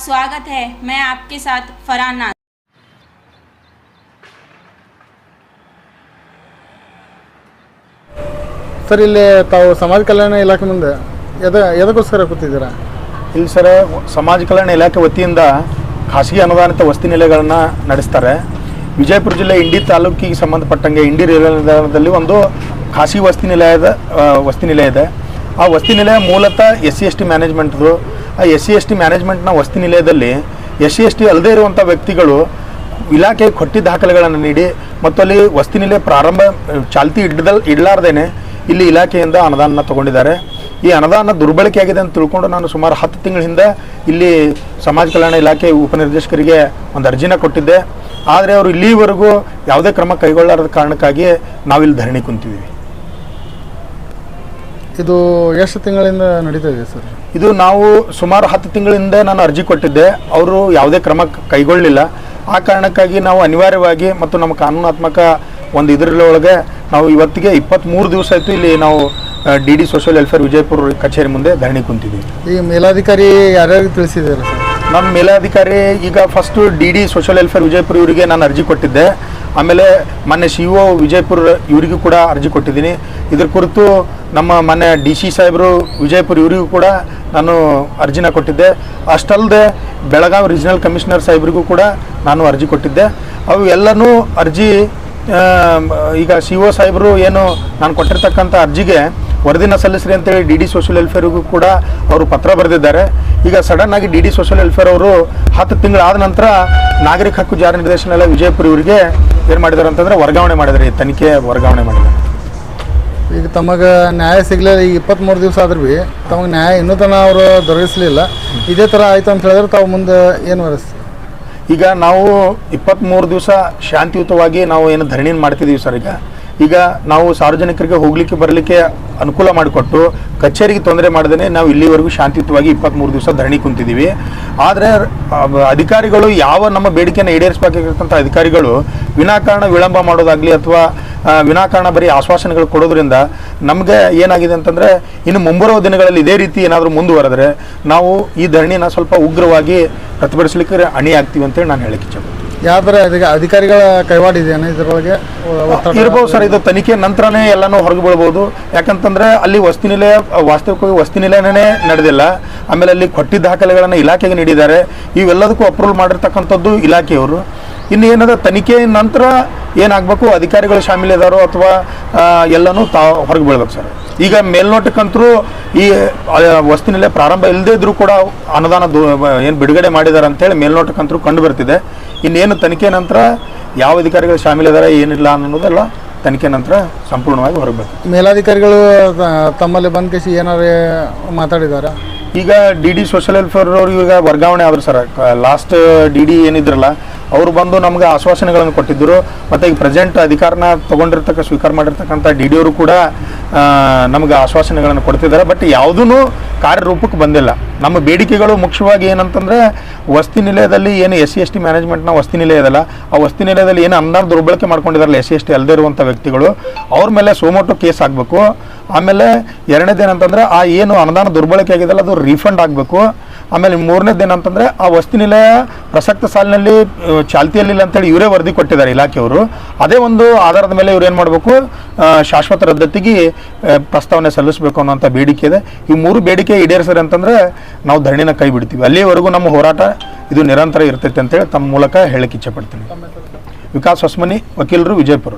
स्वागत है। मैं आपके साथ फरहान नाज। ಸರ್, ಇಲ್ಲಿ ತಾವು ಸಮಾಜ ಕಲ್ಯಾಣ ಇಲಾಖೆ ಮುಂದೆ ಎದಕ್ಕೋಸ್ಕರ ಕೂತಿದ್ದೀರಾ? ಇಲ್ಲಿ ಸರ್, ಸಮಾಜ ಕಲ್ಯಾಣ ಇಲಾಖೆ ವತಿಯಿಂದ ಖಾಸಗಿ ಅನುದಾನಿತ ವಸತಿ ನಿಲಯಗಳನ್ನು ನಡೆಸ್ತಾರೆ. ವಿಜಯಪುರ ಜಿಲ್ಲೆ ಇಂಡಿ ತಾಲೂಕಿಗೆ ಸಂಬಂಧಪಟ್ಟಂಗೆ ಇಂಡಿ ರೈಲ್ವೆ ನಿಲ್ದಾಣದಲ್ಲಿ ಒಂದು ಖಾಸಗಿ ವಸತಿ ನಿಲಯ ಇದೆ. ಆ ವಸತಿ ನಿಲಯ ಮೂಲತಃ SC/ST ಮ್ಯಾನೇಜ್ಮೆಂಟ್ದು. ಆ SC/ST ಮ್ಯಾನೇಜ್ಮೆಂಟ್ನ ವಸತಿ ನಿಲಯದಲ್ಲಿ SC/ST ಅಲ್ಲದೇ ಇರುವಂಥ ವ್ಯಕ್ತಿಗಳು ಇಲಾಖೆ ಕೊಟ್ಟಿದ್ದ ದಾಖಲೆಗಳನ್ನು ನೀಡಿ ಮತ್ತು ಅಲ್ಲಿ ವಸತಿ ನಿಲಯ ಪ್ರಾರಂಭ ಚಾಲ್ತಿ ಇಡಲಾರ್ದೇನೆ ಇಲ್ಲಿ ಇಲಾಖೆಯಿಂದ ಅನುದಾನ ತಗೊಂಡಿದ್ದಾರೆ. ಈ ಅನುದಾನ ದುರ್ಬಳಕೆ ಆಗಿದೆ ಅಂತ ತಿಳ್ಕೊಂಡು ನಾನು ಸುಮಾರು 10 ತಿಂಗಳ ಹಿಂದೆ ಇಲ್ಲಿ ಸಮಾಜ ಕಲ್ಯಾಣ ಇಲಾಖೆ ಉಪನಿರ್ದೇಶಕರಿಗೆ ಒಂದು ಅರ್ಜಿನ ಕೊಟ್ಟಿದ್ದೆ. ಆದರೆ ಅವರು ಇಲ್ಲಿವರೆಗೂ ಯಾವುದೇ ಕ್ರಮ ಕೈಗೊಳ್ಳಲಾರದ ಕಾರಣಕ್ಕಾಗಿ ನಾವಿಲ್ಲಿ ಧರಣಿ ಕುಂತಿದ್ದೀವಿ. ಇದು ಎಷ್ಟು ತಿಂಗಳಿಂದ ನಡೀತಾ ಇದೆ ಸರ್? ಇದು ನಾವು ಸುಮಾರು 10 ತಿಂಗಳಿಂದ ನಾನು ಅರ್ಜಿ ಕೊಟ್ಟಿದ್ದೆ. ಅವರು ಯಾವುದೇ ಕ್ರಮ ಕೈಗೊಳ್ಳಲಿಲ್ಲ. ಆ ಕಾರಣಕ್ಕಾಗಿ ನಾವು ಅನಿವಾರ್ಯವಾಗಿ ಮತ್ತು ನಮ್ಮ ಕಾನೂನಾತ್ಮಕ ಒಂದು ಇದರೊಳಗೆ ನಾವು ಇವತ್ತಿಗೆ 23 ದಿವಸ ಆಯಿತು ಇಲ್ಲಿ ನಾವು DD ಸೋಷಿಯಲ್ ವೆಲ್ಫೇರ್ ವಿಜಯಪುರ ಕಚೇರಿ ಮುಂದೆ ಧರಣಿ ಕುಂತಿದ್ದೀವಿ. ಈ ಮೇಲಾಧಿಕಾರಿ ಯಾರ್ಯಾರಿಗೆ ತಿಳಿಸಿದ್ದಾರೆ ಸರ್? ನಮ್ಮ ಮೇಲಾಧಿಕಾರಿ ಈಗ first DD social welfare Vijayapura ಇವರಿಗೆ ನಾನು ಅರ್ಜಿ ಕೊಟ್ಟಿದ್ದೆ. ಆಮೇಲೆ ಮೊನ್ನೆ CO ವಿಜಯಪುರ ಇವರಿಗೂ ಕೂಡ ಅರ್ಜಿ ಕೊಟ್ಟಿದ್ದೀನಿ. ಇದ್ರ ಕುರಿತು ನಮ್ಮ ಮೊನ್ನೆ DC ಸಾಹೇಬರು ವಿಜಯಪುರ ಇವರಿಗೂ ಕೂಡ ನಾನು ಅರ್ಜಿನ ಕೊಟ್ಟಿದ್ದೆ. ಅಷ್ಟಲ್ಲದೆ ಬೆಳಗಾವಿ ರೀಜನಲ್ ಕಮಿಷನರ್ ಸಾಹೇಬರಿಗೂ ಕೂಡ ನಾನು ಅರ್ಜಿ ಕೊಟ್ಟಿದ್ದೆ. ಅವು ಎಲ್ಲನೂ ಅರ್ಜಿ ಈಗ CO ಸಾಹೇಬರು ಏನು ನಾನು ಕೊಟ್ಟಿರ್ತಕ್ಕಂಥ ಅರ್ಜಿಗೆ ವರದಿನ ಸಲ್ಲಿಸ್ರಿ ಅಂತೇಳಿ DD ಸೋಷಿಯಲ್ ವೆಲ್ಫೇರಿಗೂ ಕೂಡ ಅವರು ಪತ್ರ ಬರೆದಿದ್ದಾರೆ. ಈಗ ಸಡನ್ನಾಗಿ DD ಸೋಷಿಯಲ್ ವೆಲ್ಫೇರ್ ಅವರು 10 ತಿಂಗಳಾದ ನಂತರ ನಾಗರಿಕ ಹಕ್ಕು ಜಾರಿ ನಿರ್ದೇಶನಾಲಯ ವಿಜಯಪುರ ಇವರಿಗೆ ಏನು ಮಾಡಿದ್ದಾರೆ ಅಂತಂದರೆ ವರ್ಗಾವಣೆ ಮಾಡಿದ್ದಾರೆ, ತನಿಖೆ ವರ್ಗಾವಣೆ ಮಾಡಿದ್ದಾರೆ. ಈಗ ತಮಗೆ ನ್ಯಾಯ ಸಿಗಲಿಲ್ಲ. ಈಗ 23 ದಿವಸ ಆದ್ರೂ ಭೀ ತಮಗೆ ನ್ಯಾಯ ಇನ್ನೂ ತನಕ ಅವರು ದೊರಕಿಸಲಿಲ್ಲ. ಇದೇ ಥರ ಆಯಿತು ಅಂತ ಹೇಳಿದ್ರೆ ತಾವು ಮುಂದೆ ಏನು ವ್ಯವಸ್ಥೆ? ಈಗ ನಾವು 23 ದಿವಸ ಶಾಂತಿಯುತವಾಗಿ ನಾವು ಏನು ಧರಣಿ ಮಾಡ್ತಿದ್ದೀವಿ ಸರ್. ಈಗ ನಾವು ಸಾರ್ವಜನಿಕರಿಗೆ ಹೋಗಲಿಕ್ಕೆ ಬರಲಿಕ್ಕೆ ಅನುಕೂಲ ಮಾಡಿಕೊಟ್ಟು ಕಚೇರಿಗೆ ತೊಂದರೆ ಮಾಡದೇ ನಾವು ಇಲ್ಲಿವರೆಗೂ ಶಾಂತಿಯುತವಾಗಿ 23 ದಿವಸ ಧರಣಿ ಕುಂತಿದ್ದೀವಿ. ಆದರೆ ಅಧಿಕಾರಿಗಳು ಯಾವ ನಮ್ಮ ಬೇಡಿಕೆಯನ್ನು ಈಡೇರಿಸಬೇಕಾಗಿರ್ತಂಥ ಅಧಿಕಾರಿಗಳು ವಿನಾಕಾರಣ ವಿಳಂಬ ಮಾಡೋದಾಗಲಿ ಅಥವಾ ವಿನಾಕಾರಣ ಬರೀ ಆಶ್ವಾಸನೆಗಳು ಕೊಡೋದ್ರಿಂದ ನಮಗೆ ಏನಾಗಿದೆ ಅಂತಂದರೆ ಇನ್ನು ಮುಂಬರುವ ದಿನಗಳಲ್ಲಿ ಇದೇ ರೀತಿ ಏನಾದರೂ ಮುಂದುವರೆದ್ರೆ ನಾವು ಈ ಧರಣಿನ ಸ್ವಲ್ಪ ಉಗ್ರವಾಗಿ ಪ್ರತಿಭಟಿಸಲಿಕ್ಕೆ ಅಣಿಯಾಗ್ತೀವಿ ಅಂತೇಳಿ ನಾನು ಹೇಳಕ್ಕೆ ಇಚ್ಛೆಪಡ್ತೀನಿ. ಯಾವ ಥರ ಅಧಿಕಾರಿಗಳ ಕೈವಾಡ ಇದೆಯಾ ಇದರೊಳಗೆ? ಇರ್ಬೋದು ಸರ್. ಇದು ತನಿಖೆ ನಂತರನೇ ಎಲ್ಲನೂ ಹೊರಗೆ ಬೀಳ್ಬೋದು. ಯಾಕಂತಂದರೆ ಅಲ್ಲಿ ವಸತಿ ನಿಲಯ ವಾಸ್ತವಿಕವಾಗಿ ವಸತಿ ನಿಲಯನೇ ನಡೆದಿಲ್ಲ. ಆಮೇಲೆ ಅಲ್ಲಿ ಕೊಟ್ಟಿದ್ದ ದಾಖಲೆಗಳನ್ನು ಇಲಾಖೆಗೆ ನೀಡಿದ್ದಾರೆ. ಇವೆಲ್ಲದಕ್ಕೂ ಅಪ್ರೂವಲ್ ಮಾಡಿರ್ತಕ್ಕಂಥದ್ದು ಇಲಾಖೆಯವರು. ಇನ್ನು ಏನದ ತನಿಖೆ ನಂತರ ಏನಾಗಬೇಕು, ಅಧಿಕಾರಿಗಳು ಶಾಮೀಲಿದಾರೋ ಅಥವಾ ಎಲ್ಲನೂ ಹೊರಗೆ ಬೀಳ್ಬೇಕು ಸರ್. ಈಗ ಮೇಲ್ನೋಟಕ್ಕಂತರೂ ಈ ವಸತಿ ನಿಲಯ ಪ್ರಾರಂಭ ಇಲ್ಲದೇ ಇದ್ರೂ ಕೂಡ ಅನುದಾನ ಏನು ಬಿಡುಗಡೆ ಮಾಡಿದ್ದಾರೆ ಅಂತೇಳಿ ಮೇಲ್ನೋಟಕ್ಕಂತರೂ ಕಂಡು ಬರ್ತಿದೆ. ಇನ್ನೇನು ತನಿಖೆ ನಂತರ ಯಾವ ಅಧಿಕಾರಿಗಳು ಶಾಮೀಲಿದ್ದಾರೆ ಏನಿಲ್ಲ ಅನ್ನೋದೆಲ್ಲ ತನಿಖೆ ನಂತರ ಸಂಪೂರ್ಣವಾಗಿ ಹೊರಬೇಕು. ಮೇಲಾಧಿಕಾರಿಗಳು ತಮ್ಮಲ್ಲಿ ಬಂದ ಕೇಸಿ ಏನಾರು ಮಾತಾಡಿದ್ದಾರೆ? ಈಗ DD ಸೋಷಿಯಲ್ ವೆಲ್ಫೇರ್ ಅವರು ಈಗ ವರ್ಗಾವಣೆ ಆದ್ರು ಸರ್. ಲಾಸ್ಟ್ DD ಏನಿದ್ರಲ್ಲ ಅವರು ಬಂದು ನಮ್ಗೆ ಆಶ್ವಾಸನೆಗಳನ್ನು ಕೊಟ್ಟಿದ್ದರು. ಮತ್ತು ಈಗ ಪ್ರೆಸೆಂಟ್ ಅಧಿಕಾರನ ಸ್ವೀಕಾರ ಮಾಡಿರ್ತಕ್ಕಂಥ DD ಅವರು ಕೂಡ ನಮಗೆ ಆಶ್ವಾಸನೆಗಳನ್ನು ಕೊಡ್ತಿದ್ದಾರೆ. ಬಟ್ ಯಾವುದೂ ಕಾರ್ಯರೂಪಕ್ಕೆ ಬಂದಿಲ್ಲ. ನಮ್ಮ ಬೇಡಿಕೆಗಳು ಮುಖ್ಯವಾಗಿ ಏನಂತಂದರೆ ವಸತಿ ನಿಲಯದಲ್ಲಿ ಏನು SC/ST ಮ್ಯಾನೇಜ್ಮೆಂಟ್ನ ವಸತಿ ನಿಲಯ ಇದಲ್ಲ, ಆ ವಸತಿ ನಿಲಯದಲ್ಲಿ ಏನು ಅನುದಾನ ದುರ್ಬಳಕೆ ಮಾಡ್ಕೊಂಡಿದ್ದಾರಲ್ಲ SC/ST ಅಲ್ಲದೇ ಇರುವಂಥ ವ್ಯಕ್ತಿಗಳು, ಅವ್ರ ಮೇಲೆ ಸೋಮೋಟೋ ಕೇಸ್ ಆಗಬೇಕು. ಆಮೇಲೆ ಎರಡನೇದೇನಂತಂದರೆ ಆ ಏನು ಅನುದಾನ ದುರ್ಬಳಕೆ ಆಗಿದೆಯಲ್ಲ ಅದು ರೀಫಂಡ್ ಆಗಬೇಕು. ಆಮೇಲೆ ಮೂರನೇದೇನಂತಂದರೆ ಆ ವಸತಿ ನಿಲಯ ಪ್ರಸಕ್ತ ಸಾಲಿನಲ್ಲಿ ಚಾಲ್ತಿಯಲ್ಲಿಲ್ಲ ಅಂತೇಳಿ ಇವರೇ ವರದಿ ಕೊಟ್ಟಿದ್ದಾರೆ ಇಲಾಖೆಯವರು. ಅದೇ ಒಂದು ಆಧಾರದ ಮೇಲೆ ಇವ್ರು ಏನು ಮಾಡಬೇಕು, ಶಾಶ್ವತ ರದ್ದತಿಗೆ ಪ್ರಸ್ತಾವನೆ ಸಲ್ಲಿಸಬೇಕು ಅನ್ನೋಂಥ ಬೇಡಿಕೆ ಇದೆ. ಈ 3 ಬೇಡಿಕೆ ಈಡೇರಿಸ್ತಾರೆ ಅಂತಂದರೆ ನಾವು ಧರಣಿನ ಕೈ ಬಿಡ್ತೀವಿ. ಅಲ್ಲಿವರೆಗೂ ನಮ್ಮ ಹೋರಾಟ ಇದು ನಿರಂತರ ಇರ್ತೈತೆ ಅಂತೇಳಿ ತಮ್ಮ ಮೂಲಕ ಹೇಳಕ್ಕೆ ಇಚ್ಛೆ ಪಡ್ತೀನಿ. ವಿಕಾಸ್ ಹೊಸಮನಿ, ವಕೀಲರು, ವಿಜಯಪುರ.